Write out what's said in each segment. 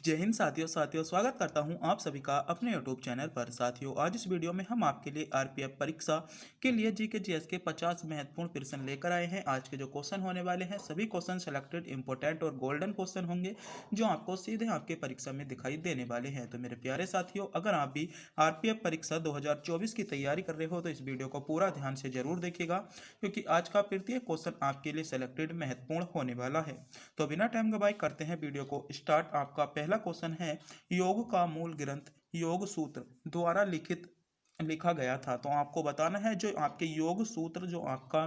जय हिंद साथियों स्वागत करता हूं आप सभी का अपने यूट्यूब चैनल पर। साथियों, आज इस वीडियो में हम आपके लिए आरपीएफ परीक्षा के लिए जीके जीएस के 50 महत्वपूर्ण प्रश्न लेकर आए हैं। आज के जो क्वेश्चन होने वाले हैं सभी क्वेश्चन सेलेक्टेड इंपॉर्टेंट और गोल्डन क्वेश्चन होंगे जो आपको सीधे आपके परीक्षा में दिखाई देने वाले हैं। तो मेरे प्यारे साथियों, अगर आप भी आरपीएफ परीक्षा 2024 की तैयारी कर रहे हो तो इस वीडियो को पूरा ध्यान से जरूर देखिएगा, क्योंकि आज का प्रत्येक क्वेश्चन आपके लिए सेलेक्टेड महत्वपूर्ण होने वाला है। तो बिना टाइम गवाए करते हैं वीडियो को स्टार्ट। आपका पहला क्वेश्चन है, योग का मूल ग्रंथ योग सूत्र द्वारा लिखा गया था। तो आपको बताना है जो आपके योग सूत्र जो आपका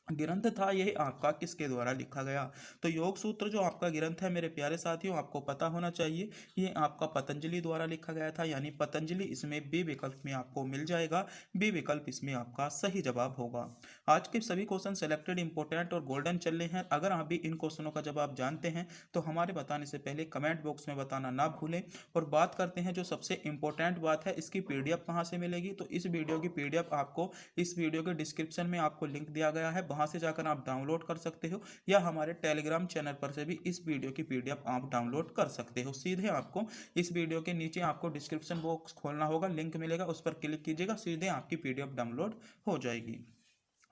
ग्रंथ था यह आपका किसके द्वारा लिखा गया। तो योग सूत्र जो आपका ग्रंथ है मेरे प्यारे साथियों, आपको पता होना चाहिए ये आपका पतंजलि द्वारा लिखा गया था, यानी पतंजलि। इसमें बी विकल्प में आपको मिल जाएगा, बी विकल्प इसमें आपका सही जवाब होगा। आज के सभी क्वेश्चन सेलेक्टेड इंपॉर्टेंट और गोल्डन चल रहे हैं। अगर आप भी इन क्वेश्चनों का जवाब जानते हैं तो हमारे बताने से पहले कमेंट बॉक्स में बताना ना भूलें। और बात करते हैं जो सबसे इंपॉर्टेंट बात है, इसकी पीडीएफ कहाँ से मिलेगी। तो इस वीडियो की पीडीएफ आपको इस वीडियो के डिस्क्रिप्शन में आपको लिंक दिया गया है, वहां से जाकर आप डाउनलोड कर सकते हो, या हमारे टेलीग्राम चैनल पर से भी इस वीडियो की पीडीएफ आप डाउनलोड कर सकते हो। सीधे आपको इस वीडियो के नीचे आपको डिस्क्रिप्शन बॉक्स खोलना होगा, लिंक मिलेगा, उस पर क्लिक कीजिएगा, सीधे आपकी पीडीएफ डाउनलोड हो जाएगी।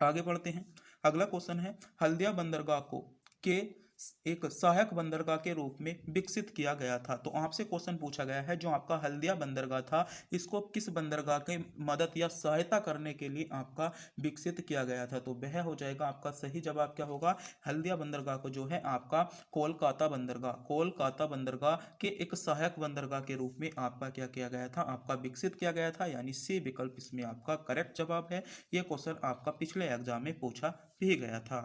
आगे बढ़ते हैं। अगला क्वेश्चन है, हल्दिया बंदरगाह को के एक सहायक बंदरगाह के रूप में विकसित किया गया था। तो आपसे क्वेश्चन पूछा गया है जो आपका हल्दिया बंदरगाह था इसको किस बंदरगाह के मदद या सहायता करने के लिए आपका विकसित किया गया था। तो वह हो जाएगा आपका सही जवाब क्या होगा, हल्दिया बंदरगाह को जो है आपका कोलकाता बंदरगाह के एक सहायक बंदरगाह के रूप में आपका क्या किया गया था, आपका विकसित किया गया था, यानी सी विकल्प इसमें आपका करेक्ट जवाब है। यह क्वेश्चन आपका पिछले एग्जाम में पूछा भी गया था।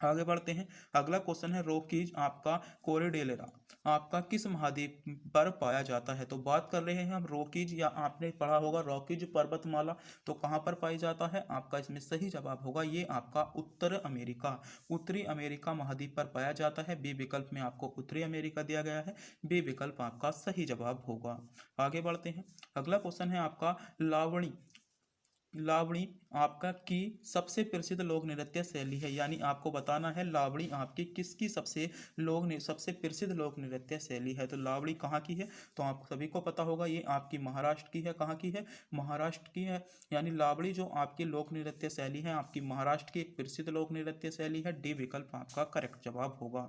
आगे बढ़ते हैं। अगला क्वेश्चन है, रॉकीज आपका कोरिडेलेरा आपका किस महाद्वीप पर पाया जाता है। तो बात कर रहे हैं हम रॉकीज, या आपने पढ़ा होगा रॉकीज पर्वतमाला। तो कहाँ पर पाई जाता है, आपका इसमें सही जवाब होगा ये आपका उत्तरी अमेरिका महाद्वीप पर पाया जाता है। बी विकल्प में आपको उत्तरी अमेरिका दिया गया है, बी विकल्प आपका सही जवाब होगा। आगे बढ़ते हैं। अगला क्वेश्चन है आपका, लावणी लावणी आपका की सबसे प्रसिद्ध लोक नृत्य शैली है, यानी आपको बताना है लावणी आपकी किसकी सबसे प्रसिद्ध लोक नृत्य शैली है। तो लावणी कहाँ की है, तो आप सभी को पता होगा ये आपकी महाराष्ट्र की है। कहाँ की है, महाराष्ट्र की है, यानी लावणी जो आपकी लोक नृत्य शैली है आपकी महाराष्ट्र की एक प्रसिद्ध लोक नृत्य शैली है। डी विकल्प आपका करेक्ट जवाब होगा।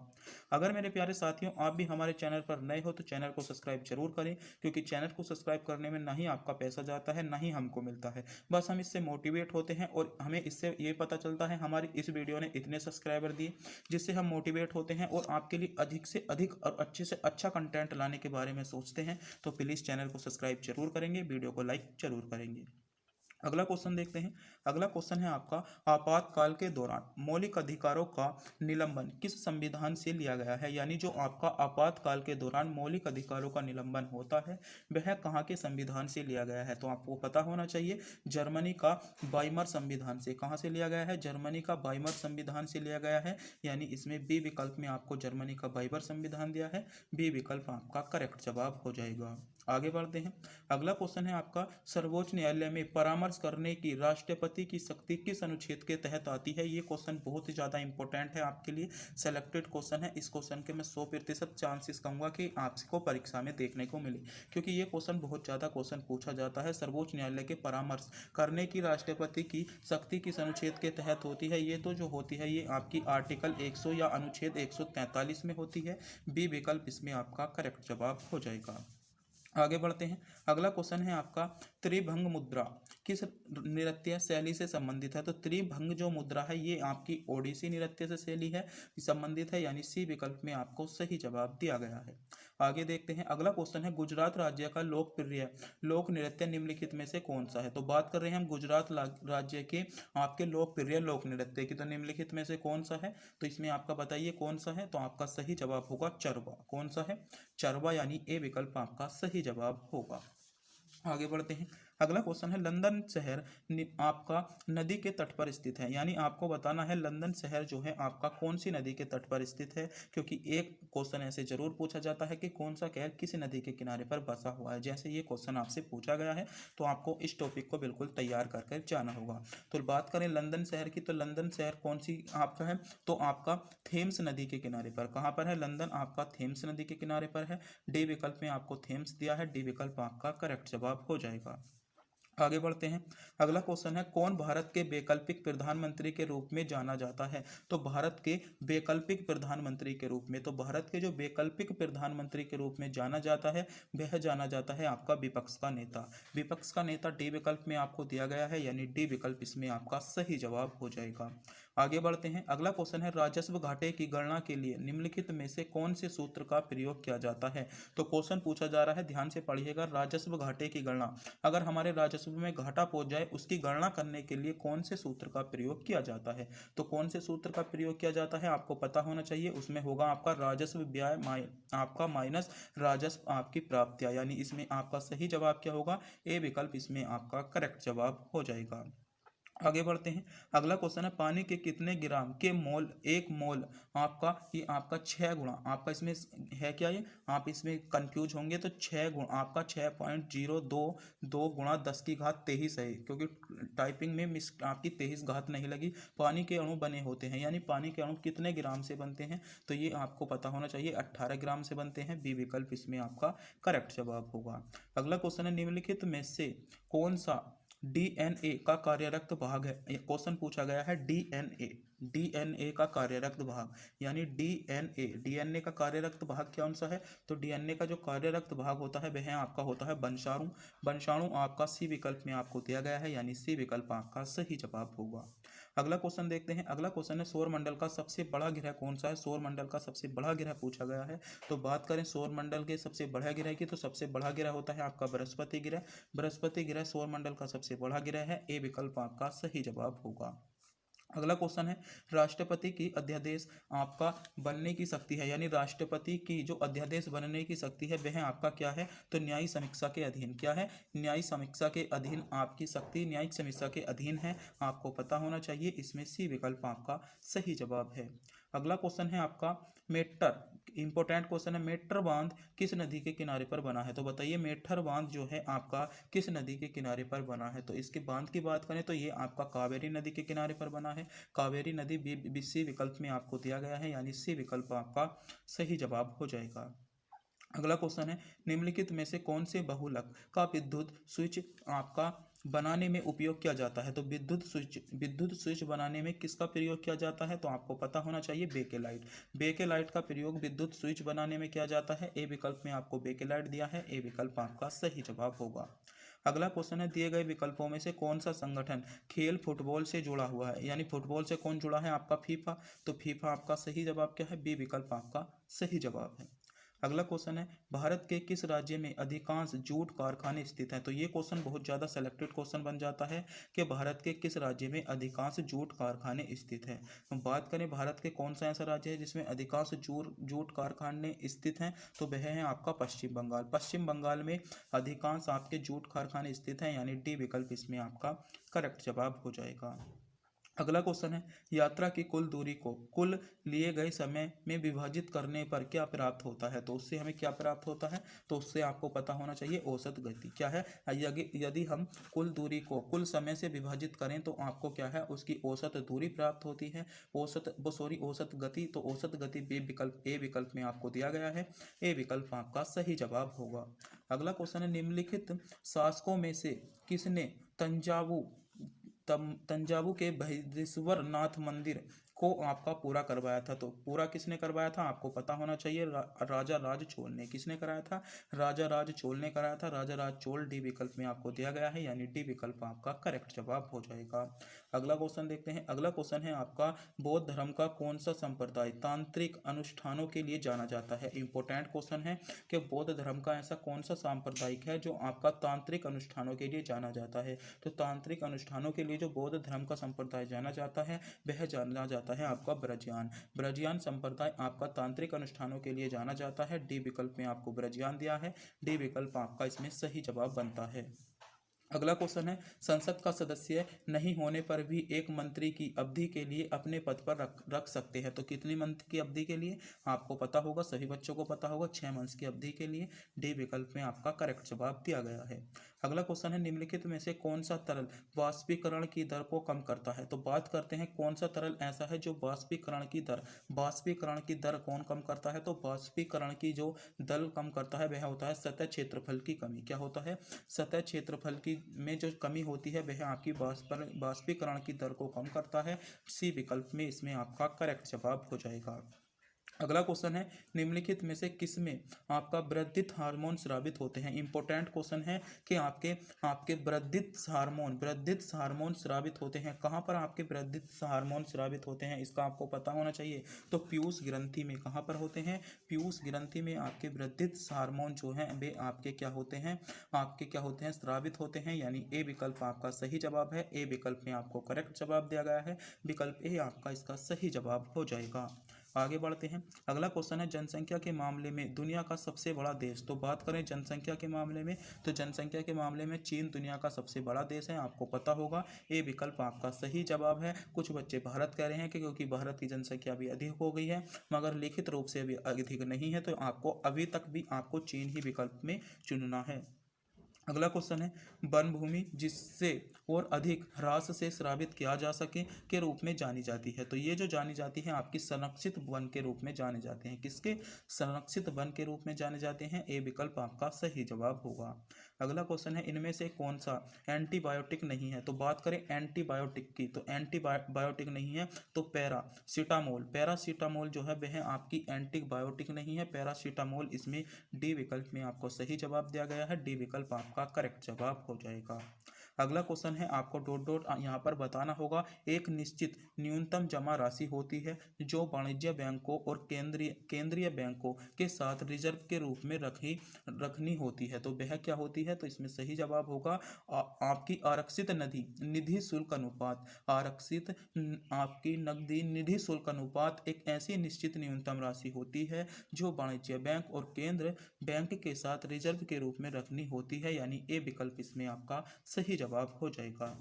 अगर मेरे प्यारे साथियों आप भी हमारे चैनल पर नए हो तो चैनल को सब्सक्राइब जरूर करें, क्योंकि चैनल को सब्सक्राइब करने में ना ही आपका पैसा जाता है ना ही हमको मिलता है, बस हम इससे मोटिवेट होते हैं और हमें इससे ये पता चलता है हमारी इस वीडियो ने इतने सब्सक्राइबर दिए, जिससे हम मोटिवेट होते हैं और आपके लिए अधिक से अधिक और अच्छे से अच्छा कंटेंट लाने के बारे में सोचते हैं। तो प्लीज़ चैनल को सब्सक्राइब जरूर करेंगे, वीडियो को लाइक जरूर करेंगे। अगला क्वेश्चन देखते हैं। अगला क्वेश्चन है आपका, आपातकाल के दौरान मौलिक अधिकारों का निलंबन किस संविधान से लिया गया है, यानी जो आपका आपातकाल के दौरान मौलिक अधिकारों का निलंबन होता है वह कहाँ के संविधान से लिया गया है। तो आपको पता होना चाहिए जर्मनी का वाइमर संविधान से। कहाँ से लिया गया है, जर्मनी का वाइमर संविधान से लिया गया है, यानी इसमें बी विकल्प में आपको जर्मनी का वाइमर संविधान दिया है, बी विकल्प आपका करेक्ट जवाब हो जाएगा। आगे बढ़ते हैं। अगला क्वेश्चन है आपका, सर्वोच्च न्यायालय में परामर्श करने की राष्ट्रपति की शक्ति किस अनुच्छेद के तहत आती है। ये क्वेश्चन बहुत ही ज़्यादा इंपॉर्टेंट है आपके लिए, सेलेक्टेड क्वेश्चन है। इस क्वेश्चन के मैं 100% चांसेस कहूँगा कि आपको परीक्षा में देखने को मिले, क्योंकि ये क्वेश्चन बहुत ज़्यादा क्वेश्चन पूछा जाता है। सर्वोच्च न्यायालय के परामर्श करने की राष्ट्रपति की शक्ति किस अनुच्छेद के तहत होती है। ये तो जो होती है ये आपकी आर्टिकल 100 या अनुच्छेद 143 में होती है। बी विकल्प इसमें आपका करेक्ट जवाब हो जाएगा। आगे बढ़ते हैं। अगला क्वेश्चन है आपका, त्रिभंग मुद्रा किस नृत्य शैली से संबंधित है। तो त्रिभंग जो मुद्रा है ये आपकी ओडिसी नृत्य से शैली है संबंधित है, यानी सी विकल्प में आपको सही जवाब दिया गया है। आगे देखते हैं। अगला क्वेश्चन है, गुजरात राज्य का लोकप्रिय लोक नृत्य निम्नलिखित में से कौन सा है। तो बात कर रहे हैं हम गुजरात राज्य के आपके लोकप्रिय लोक नृत्य की, तो निम्नलिखित में से कौन सा है। तो इसमें आपका बताइए कौन सा है। तो आपका सही जवाब होगा चरवा। कौन सा है, चरवा, यानी ए विकल्प आपका सही जवाब होगा। आगे बढ़ते हैं। अगला क्वेश्चन है लंदन शहर आपका नदी के तट पर स्थित है, यानी आपको बताना है लंदन शहर जो है आपका कौन सी नदी के तट पर स्थित है, क्योंकि एक क्वेश्चन ऐसे जरूर पूछा जाता है कि कौन सा शहर किस नदी के किनारे पर बसा हुआ है। जैसे ये क्वेश्चन आपसे पूछा गया है तो आपको इस टॉपिक को बिल्कुल तैयार करके जाना होगा। तो बात करें लंदन शहर की, तो लंदन शहर कौन सी आपका है, तो आपका थेम्स नदी के किनारे पर। कहाँ पर है लंदन, आपका थेम्स नदी के किनारे पर है। डी विकल्प में आपको थेम्स दिया है, डी विकल्प आपका करेक्ट जवाब हो जाएगा। आगे बढ़ते हैं। अगला क्वेश्चन है कौन भारत के वैकल्पिक प्रधानमंत्री के रूप में जाना जाता है। तो भारत के वैकल्पिक प्रधानमंत्री के रूप में, तो भारत के जो वैकल्पिक प्रधानमंत्री के रूप में जाना जाता है वह जाना जाता है आपका विपक्ष का नेता। विपक्ष का नेता डी विकल्प में आपको दिया गया है, यानी डी विकल्प इसमें आपका सही जवाब हो जाएगा। आगे बढ़ते हैं। अगला क्वेश्चन है राजस्व घाटे की गणना के लिए निम्नलिखित में से कौन से सूत्र का प्रयोग किया जाता है। तो क्वेश्चन पूछा जा रहा है, ध्यान से पढ़िएगा। राजस्व घाटे की गणना, अगर हमारे राजस्व में घाटा पहुंच जाए उसकी गणना करने के लिए कौन से सूत्र का प्रयोग किया जाता है। तो कौन से सूत्र का प्रयोग किया जाता है आपको पता होना चाहिए। उसमें होगा आपका राजस्व व्यय आपका माइनस राजस्व आपकी प्राप्तियां, यानी इसमें आपका सही जवाब क्या होगा, ए विकल्प इसमें आपका करेक्ट जवाब हो जाएगा। आगे बढ़ते हैं। अगला क्वेश्चन है पानी के कितने ग्राम के मोल एक मोल आपका, ये आपका 6 गुणा आपका इसमें है क्या, ये आप इसमें कंफ्यूज होंगे तो 6 गुणा आपका 6.022 गुणा 10 की घात 23 है, क्योंकि टाइपिंग में मिस आपकी 23 घात नहीं लगी। पानी के अणु बने होते हैं, यानी पानी के अणु कितने ग्राम से बनते हैं, तो ये आपको पता होना चाहिए 18 ग्राम से बनते हैं। बी विकल्प इसमें आपका करेक्ट जवाब होगा। अगला क्वेश्चन है निम्नलिखित में से कौन सा डीएनए का कार्यरत भाग है। क्वेश्चन पूछा गया है डीएनए, डीएनए का कार्यरत भाग, यानी डीएनए, डीएनए का कार्यरत भाग कौन सा है, तो डीएनए का जो कार्यरत भाग होता है वह आपका होता है वंशाणु। वंशाणु आपका सी विकल्प में आपको दिया गया है, यानी सी विकल्प आपका सही जवाब होगा। अगला क्वेश्चन देखते हैं। अगला क्वेश्चन है सौर मंडल का सबसे बड़ा ग्रह कौन सा है। सौर मंडल का सबसे बड़ा ग्रह पूछा गया है। तो बात करें सौर मंडल के सबसे बड़ा ग्रह की, तो सबसे बड़ा ग्रह होता है आपका बृहस्पति ग्रह। बृहस्पति ग्रह सौर मंडल का सबसे बड़ा ग्रह है, ए विकल्प आपका सही जवाब होगा। अगला क्वेश्चन है राष्ट्रपति की अध्यादेश आपका बनने की शक्ति है, यानी राष्ट्रपति की जो अध्यादेश बनने की शक्ति है वह आपका क्या है, तो न्यायिक समीक्षा के अधीन। क्या है, न्यायिक समीक्षा के अधीन आपकी शक्ति न्यायिक समीक्षा के अधीन है, आपको पता होना चाहिए। इसमें सी विकल्प आपका सही जवाब है। अगला क्वेश्चन है आपका मेट्टर, इंपॉर्टेंट क्वेश्चन है, मेट्टर बांध किस नदी के किनारे पर बना है। तो बताइए मेट्टर बांध जो है आपका किस नदी के किनारे पर बना है। तो इसके बांध की बात करें तो ये आपका कावेरी नदी के किनारे पर बना है। कावेरी नदी बी सी विकल्प में आपको दिया गया है, यानी सी विकल्प आपका सही जवाब हो जाएगा। अगला क्वेश्चन है निम्नलिखित में से कौन से बहुलक का विद्युत स्विच आपका बनाने में उपयोग किया जाता है। तो विद्युत स्विच बनाने में किसका प्रयोग किया जाता है, तो आपको पता होना चाहिए बेकेलाइट। बेकेलाइट का प्रयोग विद्युत स्विच बनाने में किया जाता है, ए विकल्प में आपको बेकेलाइट दिया है, ए विकल्प आपका सही जवाब होगा। अगला क्वेश्चन है दिए गए विकल्पों में से कौन सा संगठन खेल फुटबॉल से जुड़ा हुआ है, यानी फुटबॉल से कौन जुड़ा है आपका फीफा। तो फीफा आपका सही जवाब क्या है, बी विकल्प आपका सही जवाब है। अगला क्वेश्चन है भारत के किस राज्य में अधिकांश जूट कारखाने स्थित हैं। तो ये क्वेश्चन बहुत ज़्यादा सेलेक्टेड क्वेश्चन बन जाता है कि भारत के किस राज्य में अधिकांश जूट कारखाने स्थित हैं। तो बात करें भारत के कौन सा ऐसा राज्य है जिसमें अधिकांश जूट कारखाने स्थित हैं, तो वह है आपका पश्चिम बंगाल। पश्चिम बंगाल में अधिकांश आपके जूट कारखाने स्थित हैं, यानी डी विकल्प इसमें आपका करेक्ट जवाब हो जाएगा। अगला क्वेश्चन है यात्रा की कुल दूरी को कुल लिए गए समय में विभाजित करने पर क्या प्राप्त होता है। तो उससे हमें क्या प्राप्त होता है, तो उससे आपको पता होना चाहिए औसत गति। क्या है, यदि हम कुल दूरी को कुल समय से विभाजित करें तो आपको क्या है, उसकी औसत दूरी प्राप्त होती है। औसत गति, तो औसत गति ए विकल्प में आपको दिया गया है, ए विकल्प आपका सही जवाब होगा। अगला क्वेश्चन है निम्नलिखित शासकों में से किसने तंजावुर के बृहदीश्वर नाथ मंदिर को आपका पूरा करवाया था। तो पूरा किसने करवाया था, आपको पता होना चाहिए। राजा राज चोल ने। किसने कराया था, राजा राज चोल ने कराया था। राजा राज चोल डी विकल्प में आपको दिया गया है, यानी डी विकल्प आपका करेक्ट जवाब हो जाएगा। अगला क्वेश्चन देखते हैं। अगला क्वेश्चन है आपका बौद्ध धर्म का कौन सा संप्रदाय तांत्रिक अनुष्ठानों के लिए जाना जाता है। इंपॉर्टेंट क्वेश्चन है कि बौद्ध धर्म का ऐसा कौन सा सांप्रदायिक है जो आपका तांत्रिक अनुष्ठानों के लिए जाना जाता है। तो तांत्रिक अनुष्ठानों के लिए जो बौद्ध धर्म का संप्रदाय जाना जाता है वह जाना जाता है आपका ब्रजयान। ब्रजयान संप्रदाय आपका तांत्रिक अनुष्ठानों के लिए जाना जाता है, डी विकल्प में आपको ब्रजयान दिया है, डी विकल्प आपका इसमें सही जवाब बनता है। अगला क्वेश्चन है, संसद का सदस्य नहीं होने पर भी एक मंत्री की अवधि के लिए अपने पद पर रख सकते हैं। तो कितनी मंथ की अवधि के लिए? आपको पता होगा, सभी बच्चों को पता होगा, 6 मंथ्स की अवधि के लिए। डी विकल्प में आपका करेक्ट जवाब दिया गया है। अगला क्वेश्चन है, निम्नलिखित में से कौन सा तरल वाष्पीकरण की दर को कम करता है? तो बात करते हैं कौन सा तरल ऐसा है जो वाष्पीकरण की दर कौन कम करता है? तो वाष्पीकरण की जो दर कम करता है वह होता है सतह क्षेत्रफल की कमी। क्या होता है? सतह क्षेत्रफल की में जो कमी होती है वह आपकी वाष्पीकरण की दर को कम करता है। सी विकल्प में इसमें आपका करेक्ट जवाब हो जाएगा। अगला क्वेश्चन है, निम्नलिखित में से किसमें आपका वृद्धित हार्मोन स्रावित होते हैं? इंपॉर्टेंट क्वेश्चन है कि आपके आपके वृद्धित हार्मोन स्रावित होते हैं। कहाँ पर आपके वृद्धित हार्मोन स्रावित होते हैं, इसका आपको पता होना चाहिए। तो पीयूष ग्रंथि में। कहाँ पर होते हैं? पीयूष ग्रंथि में आपके वृद्धित हार्मोन जो हैं वे आपके क्या होते हैं? स्रावित होते हैं, यानी ए विकल्प आपका सही जवाब है। ए विकल्प में आपको करेक्ट जवाब दिया गया है। विकल्प ए आपका इसका सही जवाब हो जाएगा। आगे बढ़ते हैं। अगला क्वेश्चन है, जनसंख्या के मामले में दुनिया का सबसे बड़ा देश। तो बात करें जनसंख्या के मामले में, तो जनसंख्या के मामले में चीन दुनिया का सबसे बड़ा देश है, आपको पता होगा। ए विकल्प आपका सही जवाब है। कुछ बच्चे भारत कह रहे हैं कि क्योंकि भारत की जनसंख्या अभी अधिक हो गई है, मगर लिखित रूप से अभी अधिक नहीं है, तो आपको अभी तक भी आपको चीन ही विकल्प में चुनना है। अगला क्वेश्चन है, वन भूमि जिससे और अधिक ह्रास से श्रावित किया जा सके के रूप में जानी जाती है। तो ये जो जानी जाती है आपकी संरक्षित वन के रूप में जाने जाते हैं। किसके? संरक्षित वन के रूप में जाने जाते हैं। ए विकल्प आपका सही जवाब होगा। अगला क्वेश्चन है, इनमें से कौन सा एंटीबायोटिक नहीं है? तो बात करें एंटीबायोटिक की, तो एंटीबायोटिक नहीं है तो पैरासीटामोल जो है वह आपकी एंटीबायोटिक नहीं है। पैरासीटामोल इसमें डी विकल्प में आपको सही जवाब दिया गया है। डी विकल्प आपका करेक्ट जवाब हो जाएगा। अगला क्वेश्चन है, आपको डॉट डॉट यहाँ पर बताना होगा। एक निश्चित न्यूनतम जमा राशि होती है जो वाणिज्य बैंकों और केंद्रीय बैंकों के साथ रिजर्व के रूप में रखनी होती है। तो वह क्या होती है? तो इसमें सही जवाब होगा आपकी आरक्षित निधि शुल्क अनुपात। आपकी नकदी निधि शुल्क अनुपात एक ऐसी निश्चित न्यूनतम राशि होती है जो वाणिज्य बैंक और केंद्र बैंक के साथ रिजर्व के रूप में रखनी होती है, यानी ए विकल्प इसमें आपका सही जवाब हो जाएगा।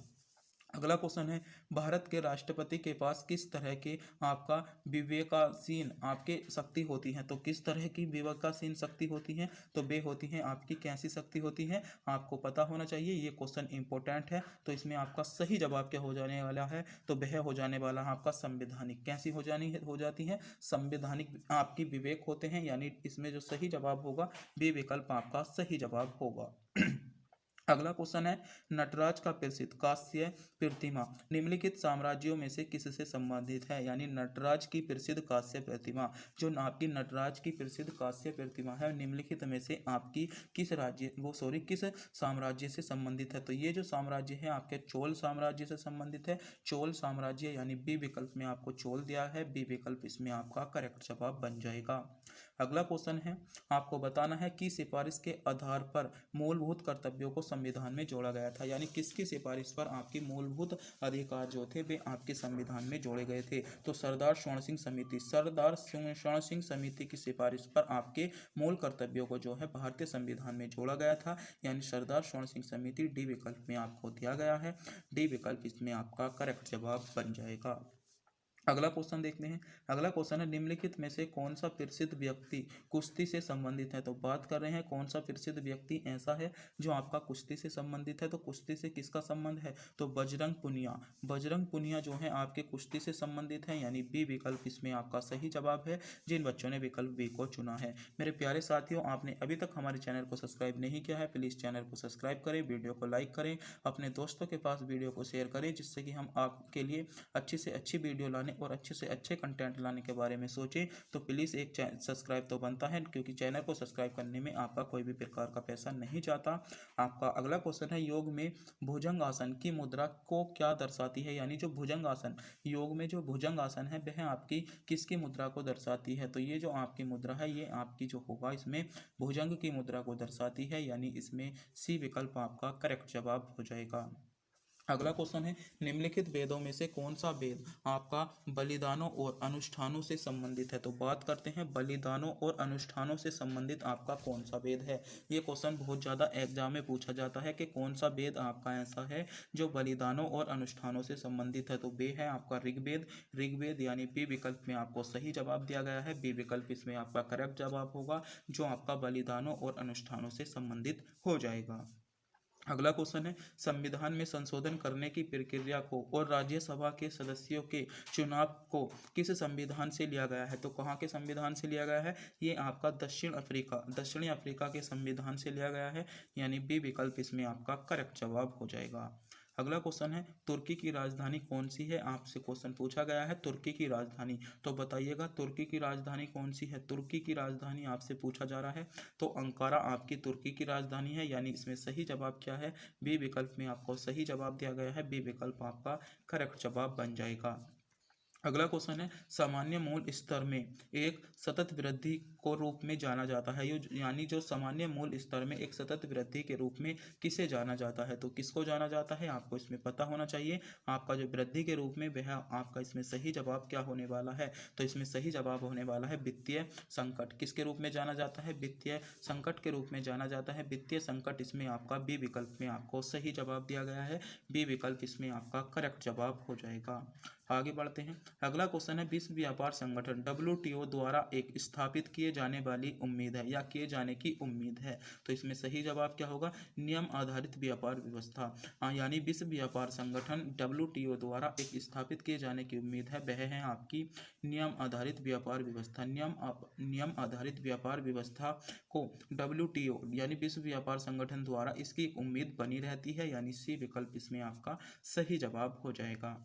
अगला क्वेश्चन है, भारत के राष्ट्रपति के पास किस तरह के आपका विवेकाधीन आपके शक्ति होती है? तो किस तरह की विवेकाधीन शक्ति होती है? तो वे होती हैं आपकी कैसी शक्ति होती है? आपको पता होना चाहिए, ये क्वेश्चन इंपॉर्टेंट है। तो इसमें आपका सही जवाब क्या हो जाने वाला है? तो वह हो जाने वाला है आपका संवैधानिक। कैसी हो जाती है? संवैधानिक आपकी विवेक होते हैं, यानी इसमें जो सही जवाब होगा बी विकल्प आपका सही जवाब होगा। अगला क्वेश्चन है, नटराज का प्रसिद्ध कांस्य प्रतिमा निम्नलिखित साम्राज्यों में से किससे संबंधित है? यानी नटराज की प्रसिद्ध कांस्य प्रतिमा, जो आपकी नटराज की प्रसिद्ध कांस्य प्रतिमा है, निम्नलिखित में से आपकी किस साम्राज्य से संबंधित है? तो ये जो साम्राज्य है आपके चोल साम्राज्य से संबंधित है। चोल साम्राज्य, यानी बी विकल्प में आपको चोल दिया है। बी विकल्प इसमें आपका करेक्ट जवाब बन जाएगा। अगला क्वेश्चन है, आपको बताना है कि सिफारिश के आधार पर मूलभूत कर्तव्यों को संविधान में जोड़ा गया था। यानी किसकी सिफारिश पर आपकी मूलभूत अधिकार जो थे वे आपके संविधान में जोड़े गए थे? तो सरदार स्वर्ण सिंह समिति की सिफारिश पर आपके मूल कर्तव्यों को जो है भारतीय संविधान में जोड़ा गया था, यानी सरदार स्वर्ण सिंह समिति। डी विकल्प में आपको दिया गया है। डी विकल्प इसमें आपका करेक्ट जवाब बन जाएगा। अगला क्वेश्चन देखते हैं। अगला क्वेश्चन है, निम्नलिखित में से कौन सा प्रसिद्ध व्यक्ति कुश्ती से संबंधित है? तो बात कर रहे हैं कौन सा प्रसिद्ध व्यक्ति ऐसा है जो आपका कुश्ती से संबंधित है। तो कुश्ती से किसका संबंध है? तो बजरंग पुनिया जो है आपके कुश्ती से संबंधित है, यानी बी विकल्प इसमें आपका सही जवाब है, जिन बच्चों ने विकल्प बी को चुना है। मेरे प्यारे साथियों, आपने अभी तक हमारे चैनल को सब्सक्राइब नहीं किया है, प्लीज़ चैनल को सब्सक्राइब करें, वीडियो को लाइक करें, अपने दोस्तों के पास वीडियो को शेयर करें, जिससे कि हम आपके लिए अच्छी से अच्छी वीडियो लाने और अच्छे से अच्छे कंटेंट लाने के बारे में सोचें। तो प्लीज़ एक सब्सक्राइब तो बनता है, क्योंकि चैनल को सब्सक्राइब करने में आपका कोई भी प्रकार का पैसा नहीं जाता। आपका अगला क्वेश्चन है, योग में भुजंग आसन की मुद्रा को क्या दर्शाती है? यानी जो भुजंग आसन, योग में जो भुजंग आसन है वह आपकी किसकी मुद्रा को दर्शाती है? तो ये जो आपकी मुद्रा है ये आपकी जो होगा इसमें भुजंग की मुद्रा को दर्शाती है, यानी इसमें सी विकल्प आपका करेक्ट जवाब हो जाएगा। अगला क्वेश्चन है, निम्नलिखित वेदों में से कौन सा वेद आपका बलिदानों और अनुष्ठानों से संबंधित है। तो बात करते हैं बलिदानों और अनुष्ठानों से संबंधित आपका कौन सा वेद है। ये क्वेश्चन बहुत ज़्यादा एग्जाम में पूछा जाता है कि कौन सा वेद आपका ऐसा है जो बलिदानों और अनुष्ठानों से संबंधित है। तो वे है आपका ऋग्वेद। ऋग्वेद यानी बी विकल्प में आपको सही जवाब दिया गया है। बी विकल्प इसमें आपका करेक्ट जवाब होगा, जो आपका बलिदानों और अनुष्ठानों से संबंधित हो जाएगा। अगला क्वेश्चन है, संविधान में संशोधन करने की प्रक्रिया को और राज्यसभा के सदस्यों के चुनाव को किस संविधान से लिया गया है। तो कहाँ के संविधान से लिया गया है, ये आपका दक्षिणी अफ्रीका के संविधान से लिया गया है, यानी बी विकल्प इसमें आपका करेक्ट जवाब हो जाएगा। अगला क्वेश्चन है, तुर्की की राजधानी कौन सी है। आपसे क्वेश्चन पूछा गया है तुर्की की राजधानी, तो बताइएगा तुर्की की राजधानी कौन सी है। तुर्की की राजधानी आपसे पूछा जा रहा है, तो अंकारा आपकी तुर्की की राजधानी है, यानी इसमें सही जवाब क्या है, बी विकल्प में आपको सही जवाब दिया गया है। बी विकल्प आपका करेक्ट जवाब बन जाएगा। अगला क्वेश्चन है, सामान्य मूल स्तर में एक सतत वृद्धि को रूप में जाना जाता है। यानी जो सामान्य मूल स्तर में एक सतत वृद्धि के रूप में किसे जाना जाता है। तो किसको जाना जाता है, आपको इसमें पता होना चाहिए। आपका जो वृद्धि के रूप में वह आपका इसमें सही जवाब क्या होने वाला है। तो इसमें सही जवाब होने वाला है वित्तीय संकट। किसके रूप में जाना जाता है, वित्तीय संकट के रूप में जाना जाता है। वित्तीय संकट इसमें आपका बी विकल्प में आपको सही जवाब दिया गया है। बी विकल्प इसमें आपका करेक्ट जवाब हो जाएगा। आगे बढ़ते हैं। अगला क्वेश्चन है, विश्व व्यापार संगठन WTO द्वारा एक स्थापित किए जाने वाली उम्मीद है या किए जाने की उम्मीद है। तो इसमें सही जवाब क्या होगा, नियम आधारित व्यापार व्यवस्था। यानी विश्व व्यापार संगठन WTO द्वारा एक स्थापित किए जाने की उम्मीद है, वह है आपकी नियम आधारित व्यापार व्यवस्था। नियम आधारित व्यापार व्यवस्था को WTO यानी विश्व व्यापार संगठन द्वारा इसकी एक उम्मीद बनी रहती है, यानी सी विकल्प इसमें आपका सही जवाब हो जाएगा।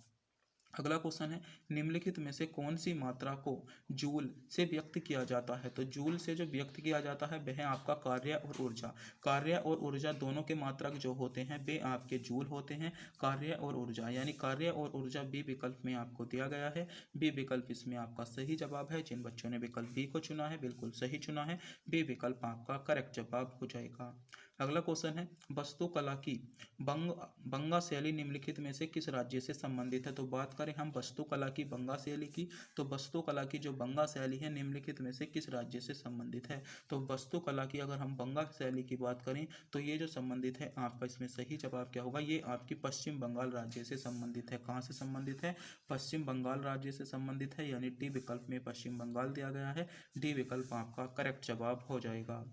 अगला क्वेश्चन है, निम्नलिखित में से कौन सी मात्रा को जूल से व्यक्त किया जाता है। तो जूल से जो व्यक्त किया जाता है वह आपका कार्य और ऊर्जा। कार्य और ऊर्जा दोनों के मात्रक जो होते हैं वे आपके जूल होते हैं। कार्य और ऊर्जा यानी कार्य और ऊर्जा बी विकल्प में आपको दिया गया है। बी विकल्प इसमें आपका सही जवाब है। जिन बच्चों ने विकल्प बी को चुना है बिल्कुल सही चुना है। बी विकल्प आपका करेक्ट जवाब हो जाएगा। अगला क्वेश्चन है, वास्तुकला की बंगा शैली निम्नलिखित में से किस राज्य से संबंधित है। तो बात करें हम वास्तुकला की बंगा शैली की, तो वास्तुकला की जो बंगा शैली है निम्नलिखित में से किस राज्य से संबंधित है। तो वास्तुकला की अगर हम बंगा शैली की बात करें तो ये जो संबंधित है आपका इसमें सही जवाब क्या होगा, ये आपकी पश्चिम बंगाल राज्य से संबंधित है। कहाँ से संबंधित है, पश्चिम बंगाल राज्य से संबंधित है, यानी डी विकल्प में पश्चिम बंगाल दिया गया है। डी विकल्प आपका करेक्ट जवाब हो जाएगा।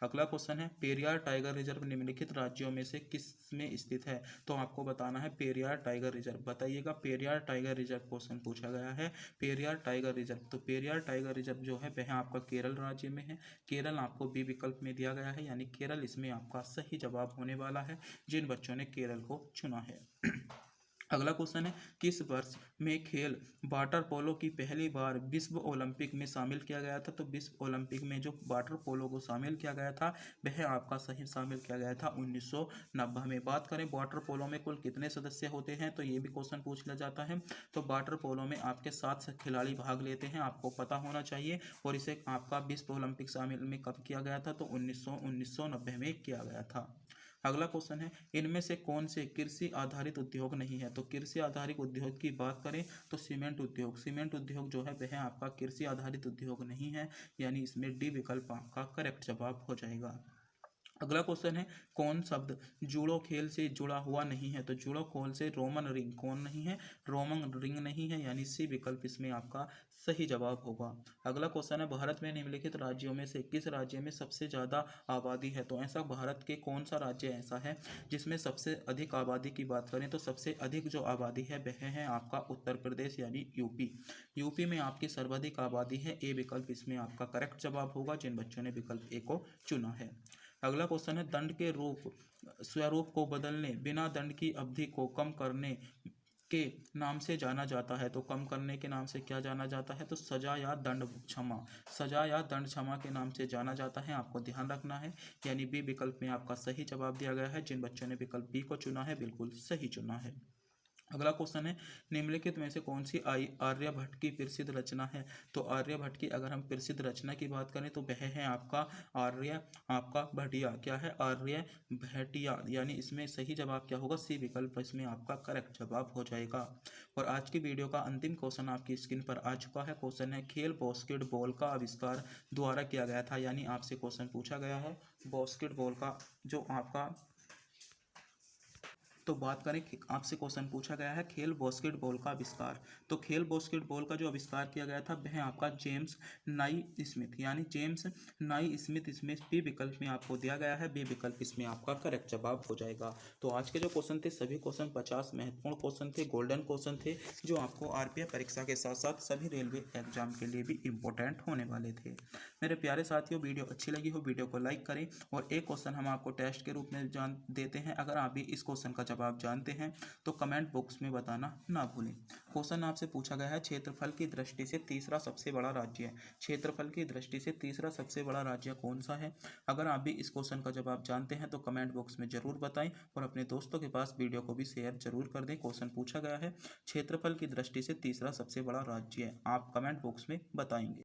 अगला क्वेश्चन है, पेरियार टाइगर रिजर्व निम्नलिखित राज्यों में से किस में स्थित है। तो आपको बताना है पेरियार टाइगर रिजर्व। बताइएगा पेरियार टाइगर रिजर्व क्वेश्चन पूछा गया है। पेरियार टाइगर रिजर्व, तो पेरियार टाइगर रिजर्व जो है वह आपका केरल राज्य में है। केरल आपको बी विकल्प में दिया गया है, यानी केरल इसमें आपका सही जवाब होने वाला है, जिन बच्चों ने केरल को चुना है। अगला क्वेश्चन है, किस वर्ष में खेल वाटर पोलो की पहली बार विश्व ओलंपिक में शामिल किया गया था। तो विश्व ओलंपिक में जो वाटर पोलो को शामिल किया गया था वह आपका सही शामिल किया गया था 1990 में। बात करें वाटर पोलो में कुल कितने सदस्य होते हैं, तो ये भी क्वेश्चन पूछ लिया जाता है। तो वाटर पोलो में आपके 7 खिलाड़ी भाग लेते हैं, आपको पता होना चाहिए। और इसे आपका विश्व ओलंपिक शामिल में कब किया गया था, तो 1990 में किया गया था। अगला क्वेश्चन है, इनमें से कौन से कृषि आधारित उद्योग नहीं है। तो कृषि आधारित उद्योग की बात करें तो सीमेंट उद्योग जो है वह आपका कृषि आधारित उद्योग नहीं है, यानी इसमें डी विकल्प आपका करेक्ट जवाब हो जाएगा। अगला क्वेश्चन है, कौन शब्द जूडो खेल से जुड़ा हुआ नहीं है। तो जूडो खेल से रोमन रिंग कौन नहीं है, रोमन रिंग नहीं है, यानी सी विकल्प इसमें आपका सही जवाब होगा। अगला क्वेश्चन है, भारत में निम्नलिखित राज्यों में से किस राज्य में सबसे ज़्यादा आबादी है। तो ऐसा भारत के कौन सा राज्य ऐसा है जिसमें सबसे अधिक आबादी की बात करें तो सबसे अधिक जो आबादी है वह है आपका उत्तर प्रदेश यानी यूपी में आपकी सर्वाधिक आबादी है। ए विकल्प इसमें आपका करेक्ट जवाब होगा, जिन बच्चों ने विकल्प ए को चुना है। अगला क्वेश्चन है, दंड के स्वरूप को बदलने बिना दंड की अवधि को कम करने के नाम से जाना जाता है। तो कम करने के नाम से क्या जाना जाता है, तो सजा या दंड क्षमा के नाम से जाना जाता है, आपको ध्यान रखना है। यानी बी विकल्प में आपका सही जवाब दिया गया है। जिन बच्चों ने विकल्प बी को चुना है बिल्कुल सही चुना है। अगला क्वेश्चन है, निम्नलिखित में से कौन सी आर्यभट्ट की प्रसिद्ध रचना है। तो आर्यभट्ट की अगर हम प्रसिद्ध रचना की बात करें तो वह है आपका आर्य आपका भटिया। क्या है? आर्य भटिया, यानी इसमें सही जवाब क्या होगा? सी विकल्प इसमें आपका करेक्ट जवाब हो जाएगा। और आज की वीडियो का अंतिम क्वेश्चन आपकी स्क्रीन पर आ चुका है। क्वेश्चन है, खेल बास्केटबॉल का आविष्कार द्वारा किया गया था। यानी आपसे क्वेश्चन पूछा गया है बास्केटबॉल का जो आपका, तो बात करें आपसे क्वेश्चन पूछा गया है खेल बास्केटबॉल का आविष्कार। तो खेल बास्केटबॉल का जो आविष्कार किया गया था वह आपका जेम्स नाई स्मिथ, यानी जेम्स नाई स्मिथ इसमें बी विकल्प में आपको दिया गया है। बी विकल्प इसमें आपका करेक्ट जवाब हो जाएगा। तो आज के जो क्वेश्चन थे सभी क्वेश्चन 50 महत्वपूर्ण क्वेश्चन थे, गोल्डन क्वेश्चन थे, जो आपको आरपीएफ परीक्षा के साथ साथ सभी रेलवे एग्जाम के लिए भी इंपॉर्टेंट होने वाले थे। मेरे प्यारे साथियों, वीडियो अच्छी लगी हो वीडियो को लाइक करें। और एक क्वेश्चन हम आपको टेस्ट के रूप में जान देते हैं, अगर आप भी इस क्वेश्चन का जवाब जानते हैं तो कमेंट बॉक्स में बताना ना भूलें। क्वेश्चन आपसे पूछा गया है, क्षेत्रफल की दृष्टि से तीसरा सबसे बड़ा राज्य है। क्षेत्रफल की दृष्टि से तीसरा सबसे बड़ा राज्य कौन सा है? अगर आप भी इस क्वेश्चन का जवाब जानते हैं तो कमेंट बॉक्स में जरूर बताएं और अपने दोस्तों के पास वीडियो को भी शेयर जरूर कर दें। क्वेश्चन पूछा गया है, क्षेत्रफल की दृष्टि से तीसरा सबसे बड़ा राज्य है, आप कमेंट बॉक्स में बताएंगे।